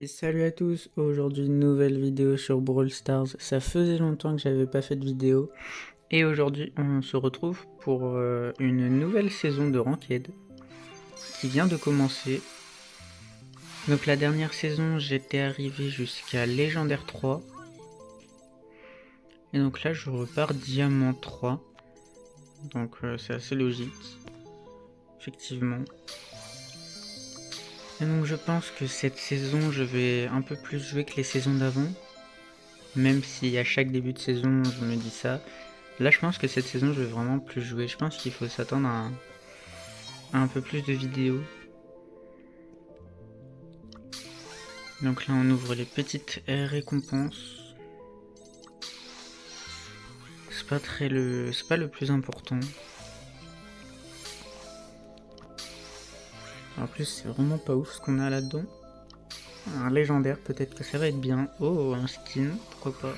Et salut à tous, aujourd'hui une nouvelle vidéo sur Brawl Stars. Ça faisait longtemps que j'avais pas fait de vidéo. Et aujourd'hui on se retrouve pour une nouvelle saison de Ranked qui vient de commencer. Donc la dernière saison j'étais arrivé jusqu'à Légendaire 3. Et donc là je repars Diamant 3. Donc c'est assez logique. Effectivement. Et donc je pense que cette saison je vais un peu plus jouer que les saisons d'avant. Même si à chaque début de saison je me dis ça. Là, je pense que cette saison, je vais vraiment plus jouer. Je pense qu'il faut s'attendre à un peu plus de vidéos. Donc là, on ouvre les petites récompenses. C'est pas le plus important. En plus, c'est vraiment pas ouf ce qu'on a là-dedans. Un légendaire, peut-être que ça va être bien. Oh, un skin, pourquoi pas.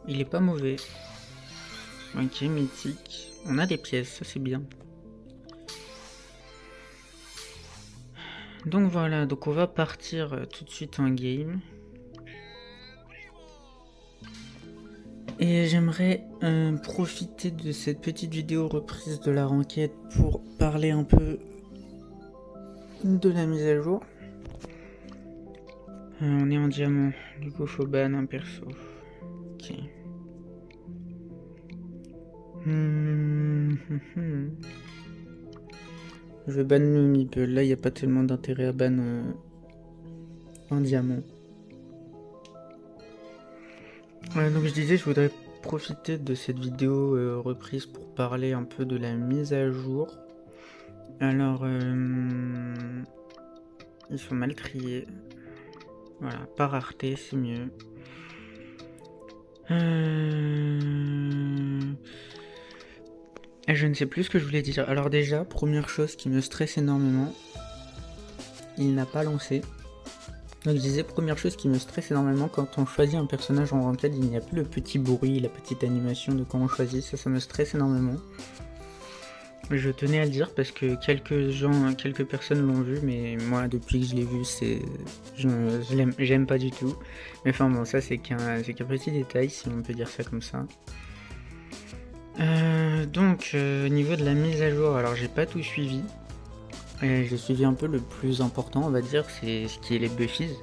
Il est pas mauvais. Ok, mythique. On a des pièces, ça c'est bien. Donc voilà, donc on va partir tout de suite en game. Et j'aimerais profiter de cette petite vidéo reprise de la Ranked pour parler un peu de la mise à jour. On est en diamant, du coup faut ban un perso. Ok. Je vais ban le Meeple, là il n'y a pas tellement d'intérêt à ban un diamant. Donc je disais, je voudrais profiter de cette vidéo reprise pour parler un peu de la mise à jour. Alors, ils sont mal triés. Voilà, par rareté, c'est mieux. Je ne sais plus ce que je voulais dire. Alors déjà, première chose qui me stresse énormément, il n'a pas lancé. Donc je disais, première chose qui me stresse énormément, quand on choisit un personnage en ranked, il n'y a plus le petit bruit, la petite animation de quand on choisit, ça me stresse énormément. Je tenais à le dire parce que quelques personnes l'ont vu, mais moi depuis que je l'ai vu, j'aime pas du tout. Mais enfin bon, ça c'est qu'un petit détail, si on peut dire ça comme ça. Donc au niveau de la mise à jour, alors j'ai pas tout suivi. J'ai suivi un peu le plus important, on va dire, c'est ce qui est les buffies.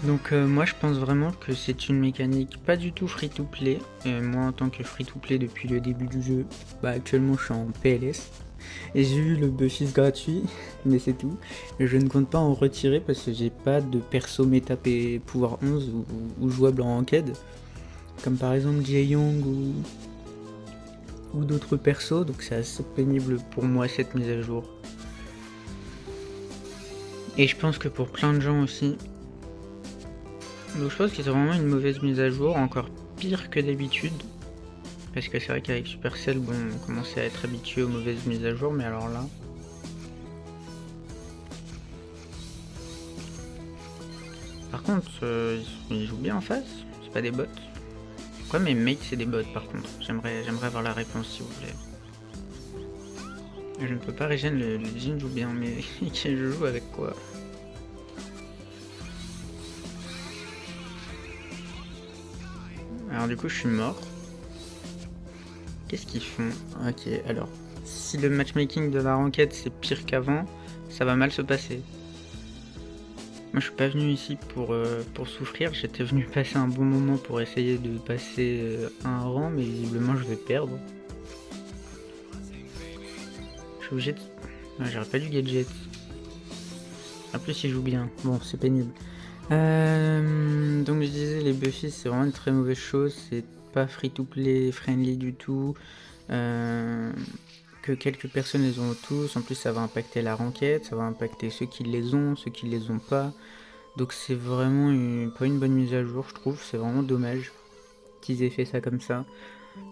Donc moi je pense vraiment que c'est une mécanique pas du tout free to play. Moi en tant que free to play depuis le début du jeu, actuellement je suis en PLS. Et j'ai eu le Buffies gratuit, mais c'est tout. Je ne compte pas en retirer parce que j'ai pas de perso méta pouvoir 11 ou jouable en ranked. Comme par exemple Jae-Young ou d'autres persos, donc c'est assez pénible pour moi cette mise à jour. Et je pense que pour plein de gens aussi. Donc je pense que c'est vraiment une mauvaise mise à jour, encore pire que d'habitude. Parce que c'est vrai qu'avec Supercell, bon, on commençait à être habitué aux mauvaises mises à jour, mais alors là... Par contre, ils jouent bien en face, c'est pas des bots. Pourquoi mes mates c'est des bots par contre? J'aimerais avoir la réponse s'il vous plaît. Je ne peux pas régène, le Jin joue bien, mais je joue avec quoi? Alors du coup je suis mort. Qu'est-ce qu'ils font? Ok, alors, si le matchmaking de la ranked c'est pire qu'avant, ça va mal se passer. Moi je suis pas venu ici pour souffrir, j'étais venu passer un bon moment pour essayer de passer un rang, mais visiblement je vais perdre. Je suis obligé de... Ouais, j'aurais pas dû gadget. En plus il joue bien, bon c'est pénible. Donc je disais, les buffies c'est vraiment une très mauvaise chose, c'est pas free to play friendly du tout. Que quelques personnes les ont tous, en plus ça va impacter la ranked, ça va impacter ceux qui les ont, ceux qui les ont pas. Donc c'est vraiment pas une bonne mise à jour je trouve, c'est vraiment dommage qu'ils aient fait ça comme ça.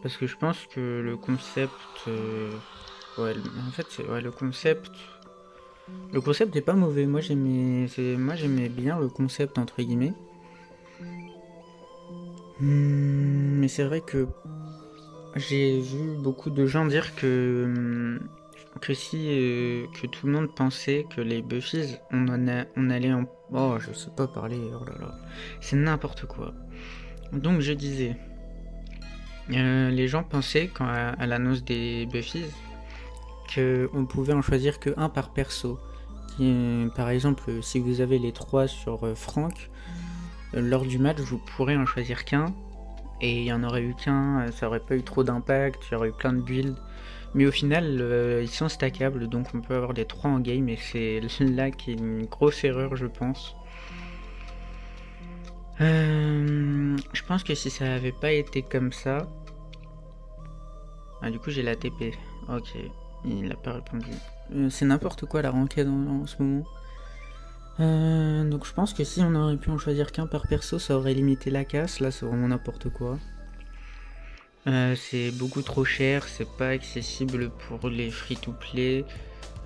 Parce que je pense que le concept... ouais, en fait ouais, le concept... Le concept est pas mauvais, moi j'aimais bien le concept entre guillemets. Mais c'est vrai que j'ai vu beaucoup de gens dire que que si que tout le monde pensait que les Buffies, on allait en... Oh, je sais pas parler, oh là là. C'est n'importe quoi. Donc je disais, les gens pensaient quand à l'annonce des Buffies qu'on pouvait en choisir que un par perso. Par exemple, si vous avez les 3 sur Franck, lors du match, vous pourrez en choisir qu'un. Et il y en aurait eu qu'un, ça aurait pas eu trop d'impact, il y aurait eu plein de builds. Mais au final, ils sont stackables, donc on peut avoir les 3 en game, et c'est là qui est une grosse erreur, je pense. Je pense que si ça avait pas été comme ça... Ah, du coup j'ai la TP. Ok, il a pas répondu. C'est n'importe quoi la ranked en ce moment. Donc je pense que si on aurait pu en choisir qu'un par perso, ça aurait limité la casse. Là c'est vraiment n'importe quoi. C'est beaucoup trop cher, c'est pas accessible pour les free-to-play.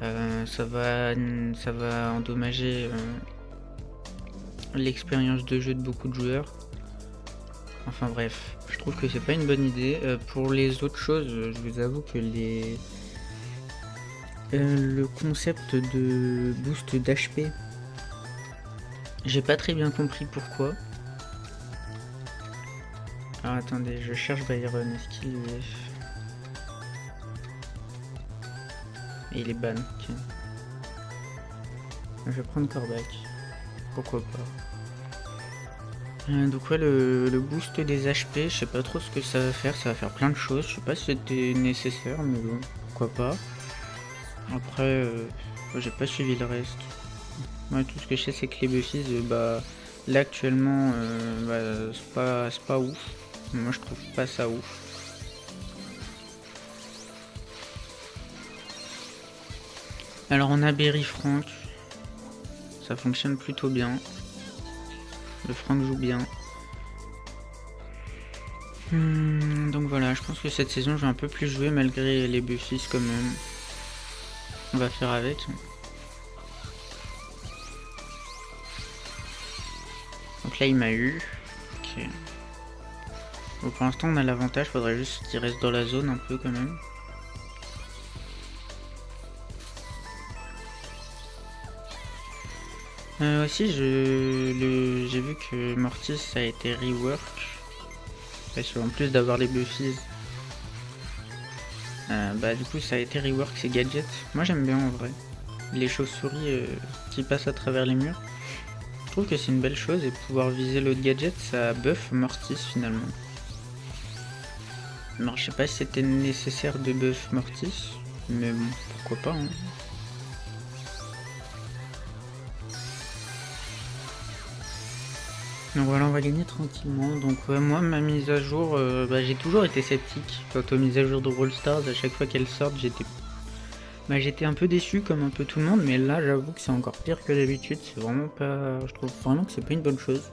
Ça va endommager l'expérience de jeu de beaucoup de joueurs. Enfin bref, je trouve que c'est pas une bonne idée. Pour les autres choses, je vous avoue que le concept de boost d'HP, j'ai pas très bien compris pourquoi. Alors attendez, je cherche Byron, est-ce qu'il est... Et il est ban, ok. Je vais prendre Corbac, pourquoi pas. Donc ouais, le boost des HP, je sais pas trop ce que ça va faire plein de choses, je sais pas si c'était nécessaire, mais bon, pourquoi pas. Après, j'ai pas suivi le reste. Moi, tout ce que je sais, c'est que les Buffies, bah, là actuellement, c'est pas ouf. Moi, je trouve pas ça ouf. Alors, on a Berry Franck, ça fonctionne plutôt bien. Le Franck joue bien. Donc voilà, je pense que cette saison, je vais un peu plus jouer malgré les Buffies quand même. On va faire avec. Donc là, il m'a eu. Ok. Donc pour l'instant, on a l'avantage. Faudrait juste qu'il reste dans la zone un peu quand même. Aussi, j'ai vu que Mortis a été rework. Parce qu'en plus d'avoir les Buffies, bah du coup ça a été rework ces gadgets. Moi j'aime bien en vrai. Les chauves-souris qui passent à travers les murs. Je trouve que c'est une belle chose et pouvoir viser l'autre gadget ça buff Mortis finalement. Alors je sais pas si c'était nécessaire de buff Mortis, mais bon, pourquoi pas hein. Donc voilà, on va gagner tranquillement. Donc ouais, moi ma mise à jour, j'ai toujours été sceptique quant aux mises à jour de Brawl Stars. À chaque fois qu'elles sortent, j'étais un peu déçu comme un peu tout le monde, mais là j'avoue que c'est encore pire que d'habitude. C'est vraiment pas, je trouve vraiment que c'est pas une bonne chose.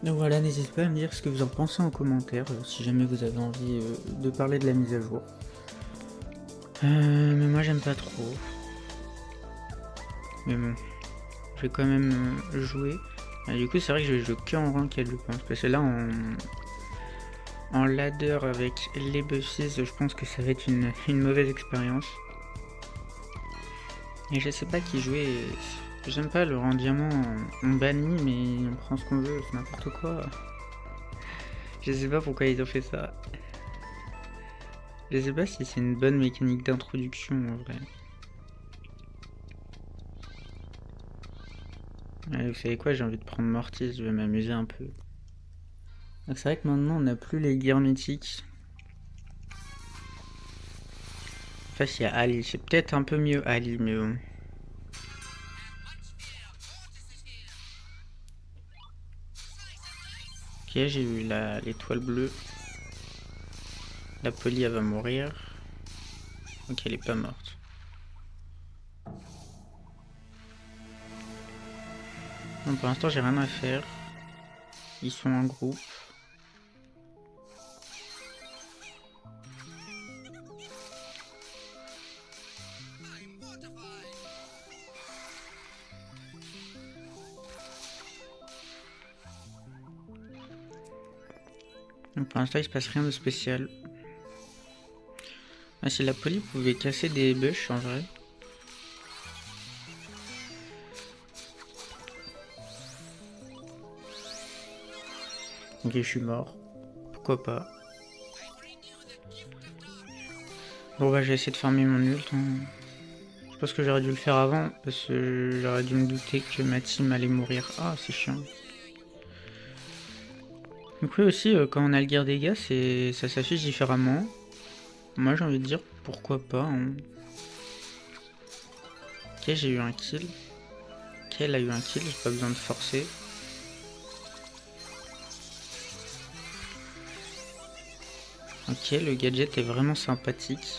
Donc voilà, n'hésitez pas à me dire ce que vous en pensez en commentaire, si jamais vous avez envie de parler de la mise à jour. Mais moi j'aime pas trop. Mais bon, je vais quand même jouer. Du coup c'est vrai que je vais jouer que en ranked je pense, parce que là en ladder avec les Buffies je pense que ça va être une mauvaise expérience. Et je sais pas qui jouer, j'aime pas le rang diamant, on bannit mais on prend ce qu'on veut, c'est n'importe quoi. Je sais pas pourquoi ils ont fait ça. Je sais pas si c'est une bonne mécanique d'introduction en vrai. Ouais, vous savez quoi, j'ai envie de prendre Mortis, je vais m'amuser un peu. C'est vrai que maintenant on n'a plus les gears mythiques. Enfin, il y a Ali, c'est peut-être un peu mieux Ali, mais bon. Ok, j'ai eu l'étoile bleue. La Polly, elle va mourir. Ok, elle est pas morte. Bon, pour l'instant, j'ai rien à faire. Ils sont en groupe. Donc, pour l'instant, il se passe rien de spécial. Ah, si la poli pouvait casser des bush en vrai. Ok, je suis mort. Pourquoi pas. Bon bah, je vais essayer de farmer mon ult. Je pense que j'aurais dû le faire avant, parce que j'aurais dû me douter que ma team allait mourir. Ah, c'est chiant. Donc oui aussi, quand on a le gear dégâts, ça s'affiche différemment. Moi j'ai envie de dire, pourquoi pas. Hein. Ok, j'ai eu un kill. Ok, elle a eu un kill, j'ai pas besoin de forcer. Ok, le gadget est vraiment sympathique.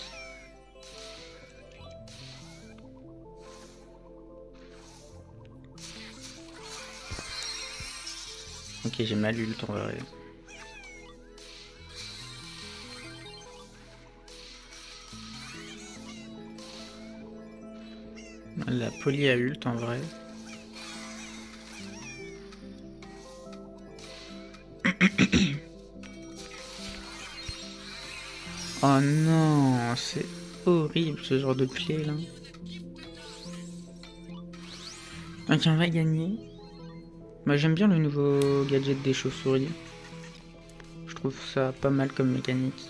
Ok, j'ai mal ult en vrai. La poly a ult en vrai. Oh non, c'est horrible ce genre de play là. Ok, on va gagner. Moi j'aime bien le nouveau gadget des chauves-souris. Je trouve ça pas mal comme mécanique.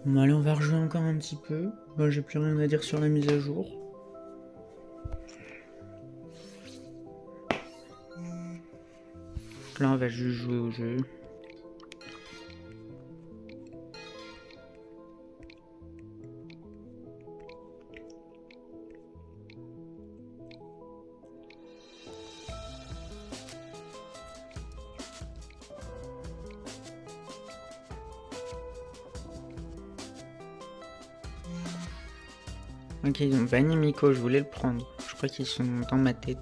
Bon allez, on va rejouer encore un petit peu. Bon, j'ai plus rien à dire sur la mise à jour. Là on va juste jouer au jeu. Ok, ils ont banni Miko, je voulais le prendre. Je crois qu'ils sont dans ma tête.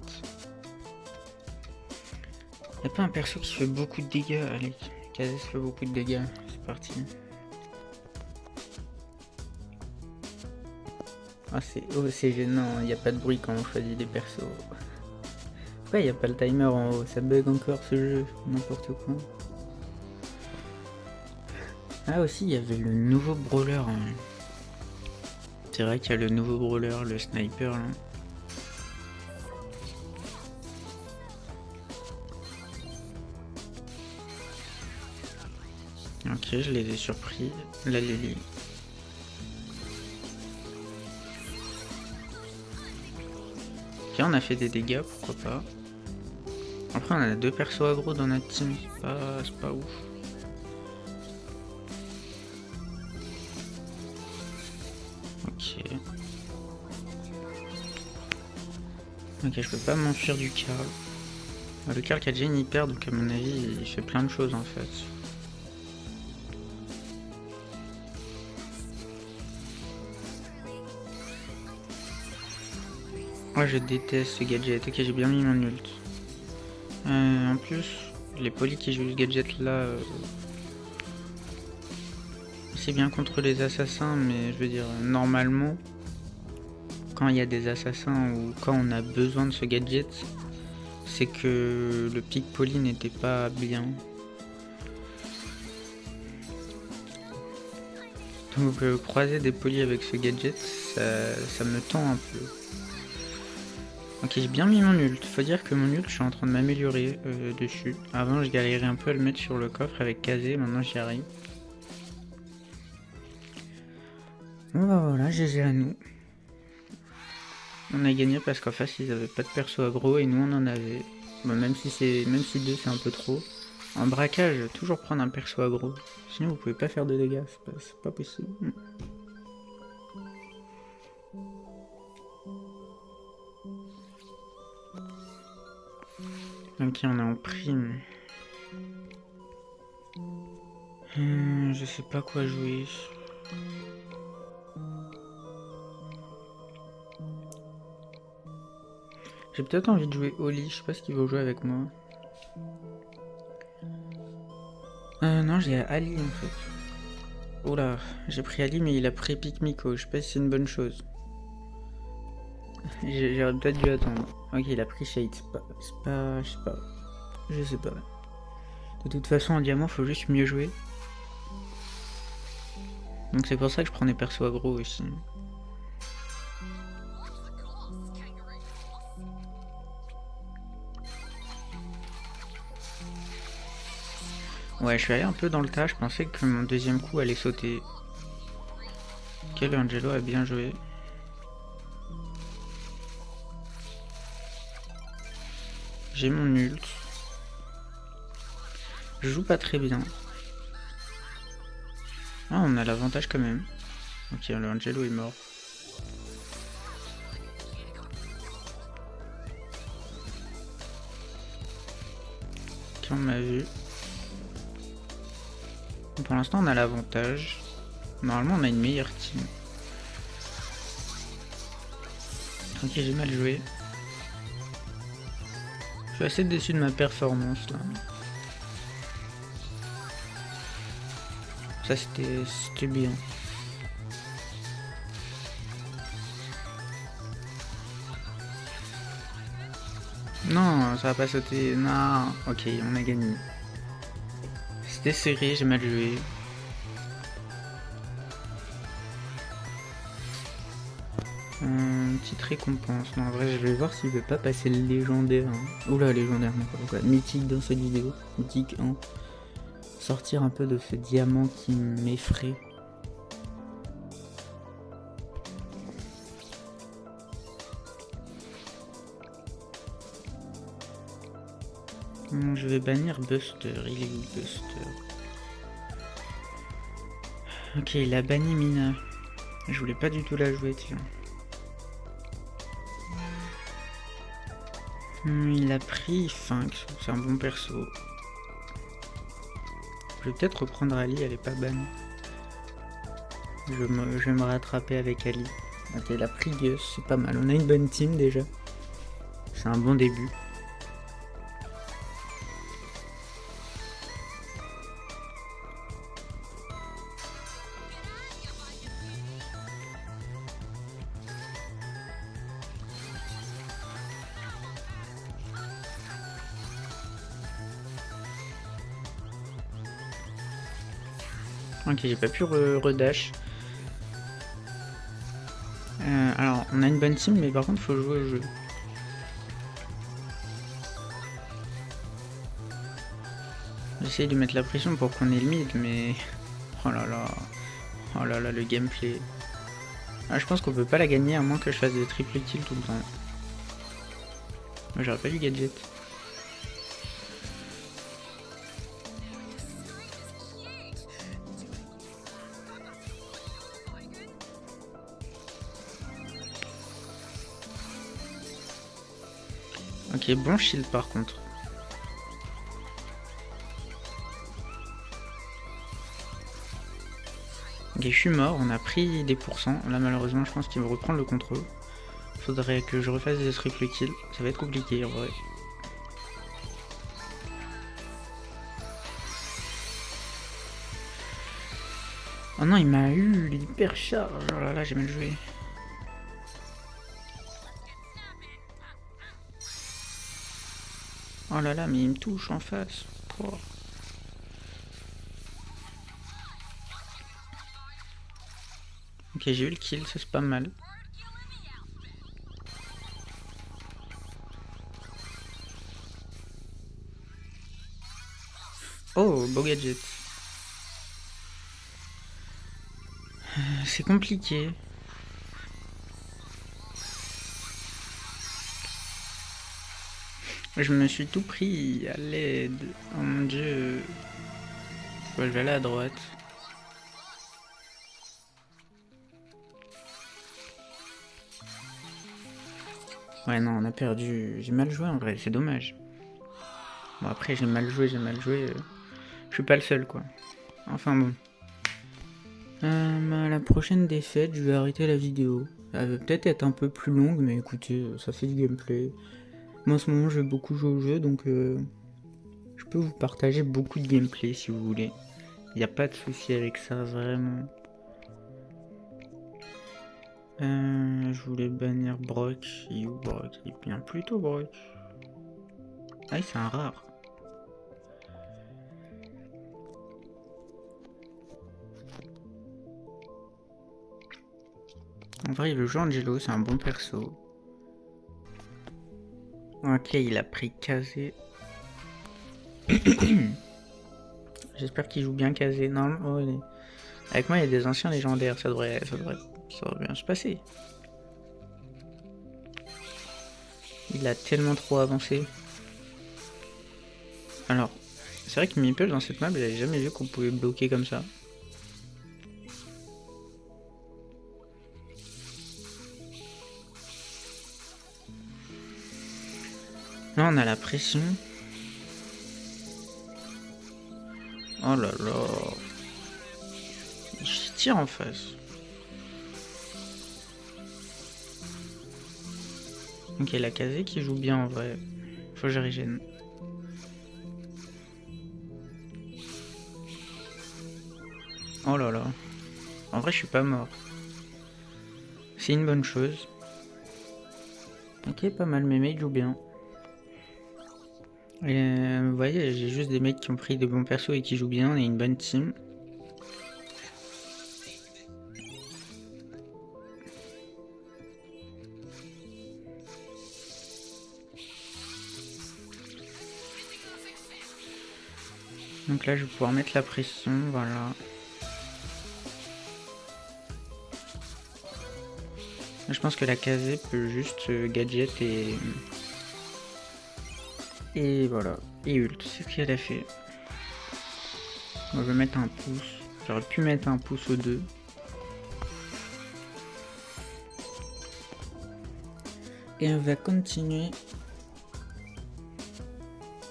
Y'a pas un perso qui fait beaucoup de dégâts, allez. Kazes fait beaucoup de dégâts, c'est parti. Ah c'est gênant, y a pas de bruit quand on choisit des persos. Pourquoi y a pas le timer en haut? Ça bug encore ce jeu, n'importe quoi. Ah aussi, il y avait le nouveau brawler. Hein. C'est vrai qu'il y a le nouveau brawler, le sniper là. Ok, je les ai surpris. La Lily. Ok, on a fait des dégâts, pourquoi pas. Après, on a deux persos aggro dans notre team, c'est pas ouf. Ok. Ok, je peux pas m'enfuir du Karl. Le Karl qui a déjà une hyper, donc à mon avis, il fait plein de choses en fait. Oh, je déteste ce gadget. Ok, j'ai bien mis mon ult. En plus, les polis qui jouent ce gadget là, c'est bien contre les assassins, mais je veux dire, normalement, quand il y a des assassins ou quand on a besoin de ce gadget, c'est que le pic poli n'était pas bien. Donc croiser des polis avec ce gadget, ça me tend un peu. Ok, j'ai bien mis mon ult. Faut dire que mon ult, je suis en train de m'améliorer dessus. Avant, je galérais un peu à le mettre sur le coffre avec Kazé, maintenant j'y arrive. Bon bah voilà, GG à nous. On a gagné parce qu'en face, ils avaient pas de perso aggro et nous on en avait. Bon, même si deux c'est un peu trop. En braquage, toujours prendre un perso aggro. Sinon vous pouvez pas faire de dégâts, c'est pas possible. Ok, on est en prime. Je sais pas quoi jouer. J'ai peut-être envie de jouer Oli, je sais pas ce qu'il veut jouer avec moi. Non, j'ai Ali en fait. Oula, j'ai pris Ali mais il a pris Pic Miko, je sais pas si c'est une bonne chose. J'aurais peut-être dû attendre. Ok, il a pris Shade, c'est pas... Je sais pas. De toute façon en diamant faut juste mieux jouer. Donc c'est pour ça que je prends des persos aggro aussi. Ouais, je suis allé un peu dans le tas, je pensais que mon deuxième coup allait sauter. Quel Angelo a bien joué. J'ai mon ult. Je joue pas très bien. Ah, on a l'avantage quand même. Ok, le Angelo est mort. Ok, on m'a vu. Pour l'instant, on a l'avantage. Normalement, on a une meilleure team. Ok, j'ai mal joué. Je suis assez déçu de ma performance là. Ça, c'était bien. Non, ça va pas sauter. Non. Ok, on a gagné. C'était serré, j'ai mal joué. Petite récompense. Non, en vrai, je vais voir s'il veut pas passer le légendaire. Oula, légendaire, n'importe quoi. Mythique dans cette vidéo. Mythique 1. Sortir un peu de ce diamant qui m'effraie. Je vais bannir Buster. Il est où Buster? Ok, il a banni Mina. Je voulais pas du tout la jouer, tiens. Il a pris Finks, c'est un bon perso. Je vais peut-être reprendre Ali, elle est pas bannie. Je vais me rattraper avec Ali. Ok, il a pris Gus, c'est pas mal. On a une bonne team déjà. C'est un bon début. Ok, j'ai pas pu redash. Alors, on a une bonne team, mais par contre, faut jouer au jeu. J'essaye de mettre la pression pour qu'on ait le mid, mais... Oh là là. Oh là là, le gameplay. Ah, je pense qu'on peut pas la gagner à moins que je fasse des triple kills tout le temps. Moi, j'aurais pas eu gadget. Ok, bon shield par contre. Ok, je suis mort, on a pris des pourcents. Là, malheureusement, je pense qu'il va reprendre le contrôle. Faudrait que je refasse des triple kills. Ça va être compliqué en vrai. Oh non, il m'a eu l'hypercharge. Oh là là, j'ai mal joué. Oh là là, mais il me touche en face. Oh. Ok, j'ai eu le kill, ça c'est pas mal. Oh, beau gadget. C'est compliqué. Je me suis tout pris à l'aide. Oh mon dieu. Ouais, je vais aller à droite. Ouais, non, on a perdu. J'ai mal joué en vrai, c'est dommage. Bon, après, j'ai mal joué. Je suis pas le seul, quoi. Enfin bon. La prochaine défaite, je vais arrêter la vidéo. Elle va peut-être être un peu plus longue, mais écoutez, ça fait du gameplay. Moi en ce moment, je vais beaucoup jouer au jeu, donc je peux vous partager beaucoup de gameplay si vous voulez. Il n'y a pas de souci avec ça, vraiment. Je voulais bannir Brock. Il est où Brock? Il est bien plutôt Brock. Ah, c'est un rare. En vrai, il veut jouer Angelo, c'est un bon perso. Ok, il a pris Kazé. J'espère qu'il joue bien Kazé. Non, oh, avec moi, il y a des anciens légendaires, ça devrait bien se passer. Il a tellement trop avancé. Alors, c'est vrai que Meeple dans cette map, j'avais jamais vu qu'on pouvait bloquer comme ça. Là, on a la pression. Oh là là. Je tire en face. Ok, la Kazé qui joue bien en vrai. Faut que je régène. Oh là là. En vrai, je suis pas mort. C'est une bonne chose. Ok, pas mal, mes mates jouent bien. Et vous voyez, j'ai juste des mecs qui ont pris de bons persos et qui jouent bien, on est une bonne team. Donc là, je vais pouvoir mettre la pression, voilà. Je pense que la Kazé peut juste gadget et voilà. Et ult, c'est ce qu'elle a fait. On va mettre un pouce. J'aurais pu mettre un pouce aux deux. Et on va continuer.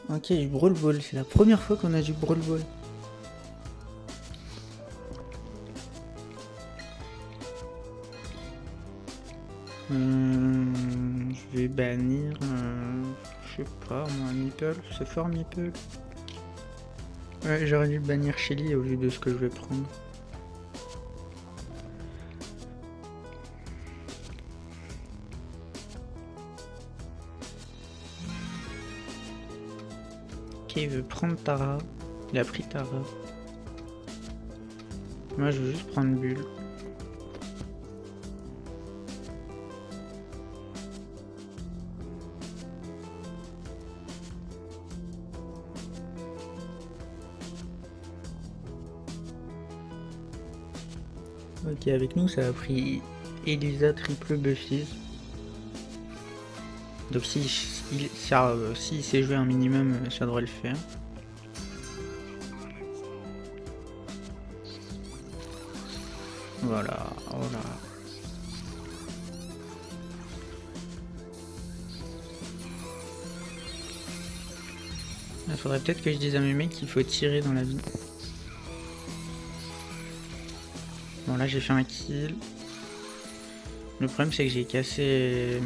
Ok, du Brawl Ball. C'est la première fois qu'on a du Brawl Ball. Je vais bannir... je sais pas, moi, Meeple. C'est fort, Meeple. Ouais, j'aurais dû bannir Shelly au lieu de ce que je vais prendre. Ok, il veut prendre Tara. Il a pris Tara. Moi, je veux juste prendre Bulle. Ok, avec nous, ça a pris Elisa triple Buffy. Donc s'il sait jouer un minimum, ça devrait le faire. Voilà, voilà. Il faudrait peut-être que je dise à mes mecs qu'il faut tirer dans la vie. Bon là j'ai fait un kill. Le problème c'est que j'ai cassé...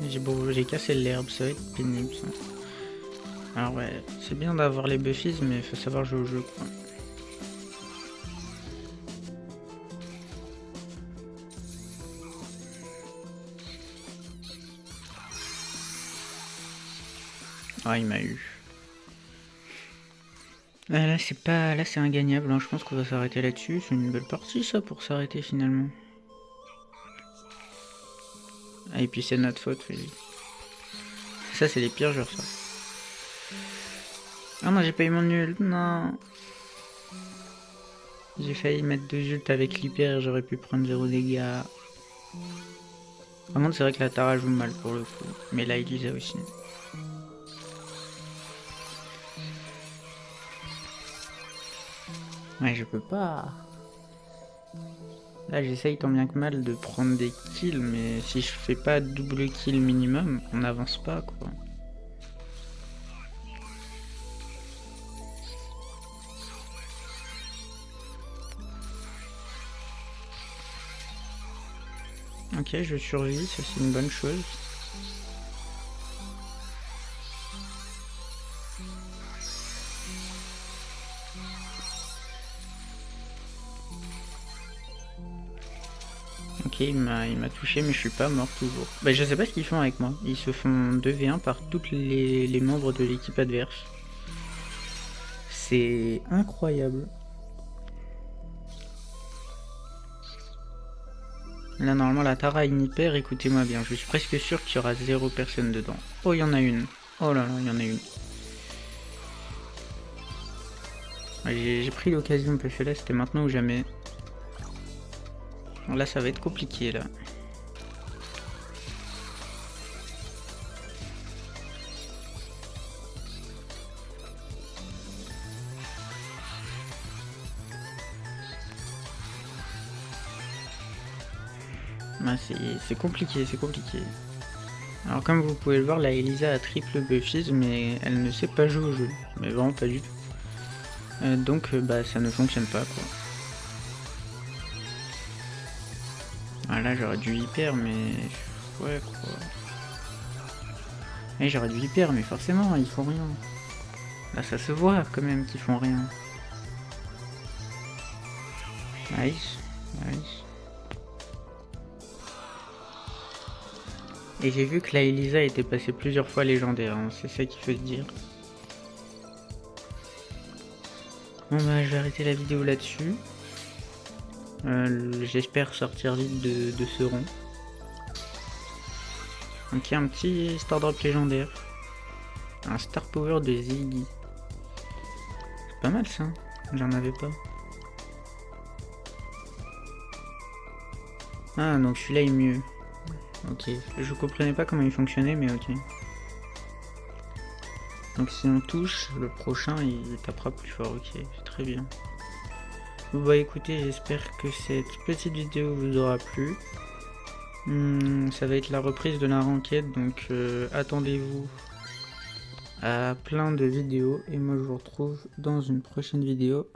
J'ai cassé l'herbe, ça va être pénible ça. Alors ouais, c'est bien d'avoir les buffies mais il faut savoir jouer au jeu quoi. Ah il m'a eu. Ah, là c'est pas... Là c'est ingagnable, hein. Je pense qu'on va s'arrêter là-dessus. C'est une belle partie ça pour s'arrêter finalement. Ah et puis c'est notre faute, oui. Ça c'est les pires joueurs ça. Ah non j'ai pas eu mon ult, non. J'ai failli mettre 2 ults avec l'hyper et j'aurais pu prendre 0 dégâts. Par contre c'est vrai que la Tara joue mal pour le coup. Mais là Elisa aussi. Ouais je peux pas. Là j'essaye tant bien que mal de prendre des kills mais si je fais pas double kill minimum, on n'avance pas quoi. Ok je survis, ça c'est une bonne chose. Ok, il m'a touché, mais je suis pas mort toujours. Bah, je sais pas ce qu'ils font avec moi. Ils se font 2v1 par tous les membres de l'équipe adverse. C'est incroyable. Là normalement la Tara in hyper, écoutez-moi bien, je suis presque sûr qu'il y aura 0 personne dedans. Oh il y en a une. Oh là là, il y en a une. J'ai pris l'occasion parce que là c'était maintenant ou jamais. Là ça va être compliqué là. Ah, c'est compliqué, c'est compliqué. Alors comme vous pouvez le voir, la Elisa a triple Buffy's mais elle ne sait pas jouer au jeu. Mais vraiment pas du tout. Donc bah ça ne fonctionne pas quoi. Ah là j'aurais dû hyper mais... Ouais quoi. Et j'aurais dû hyper mais forcément ils font rien. Là ça se voit quand même qu'ils font rien. Nice, nice. Et j'ai vu que la Elisa était passée plusieurs fois légendaire, hein. C'est ça qu'il faut se dire. Bon bah je vais arrêter la vidéo là-dessus. J'espère sortir vite de ce rond. Donc il y a un petit Star Drop légendaire. Un Star Power de Ziggy. C'est pas mal ça, j'en avais pas. Ah donc celui-là est mieux. Ok, je comprenais pas comment il fonctionnait mais ok. Donc si on touche, le prochain il tapera plus fort, ok, c'est très bien. Bon bah écoutez, j'espère que cette petite vidéo vous aura plu. Ça va être la reprise de la ranked, donc attendez-vous à plein de vidéos. Et moi je vous retrouve dans une prochaine vidéo.